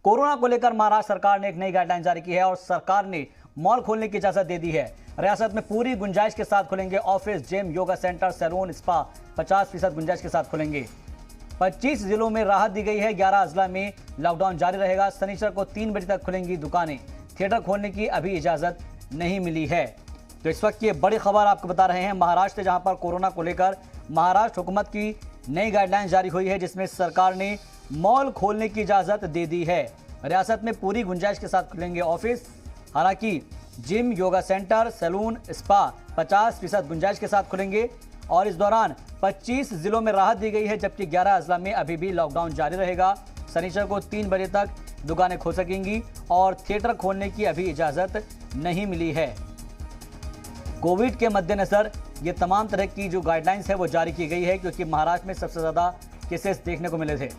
Corona को लेकर महाराष्ट्र सरकार ने एक नई गाइडलाइन जारी की है और सरकार ने मॉल खोलने की इजाजत दे दी है। रियासत में पूरी गुंजाइश के साथ खुलेंगे office, gym, yoga centre, salon, spa 50% गुंजाइश के साथ खुलेंगे। 25 जिलों में राहत दी गई है। 11 अजला में लॉकडाउन जारी रहेगा। शनिवार को 3 बजे तक खुलेंगी दुकानें। थिएटर खोलने की अभी इजाजत नहीं मिली है। तो इस वक्त ये बड़ी खबर आपको बता रहे हैं महाराष्ट्र, जहां पर कोरोना को लेकर महाराष्ट्र हुकूमत की नई गाइडलाइन जारी हुई है, जिसमें सरकार ने मॉल खोलने की इजाजत दे दी है। रियासत में पूरी गुंजाइश के साथ खुलेंगे ऑफिस। हालांकि gym, yoga centre, salon, spa 50% गुंजाइश के साथ खुलेंगे और इस दौरान 25 जिलों में राहत दी गई है, जबकि 11 अजला में अभी भी लॉकडाउन जारी रहेगा। शनिवार को 3 बजे तक दुकानें खोल सकेंगी और थिएटर खोलने की अभी इजाजत नहीं मिली है। कोविड के मद्देनजर ये तमाम तरह की जो गाइडलाइंस है वो जारी की गई है, क्योंकि महाराष्ट्र में सबसे ज़्यादा केसेस देखने को मिले थे।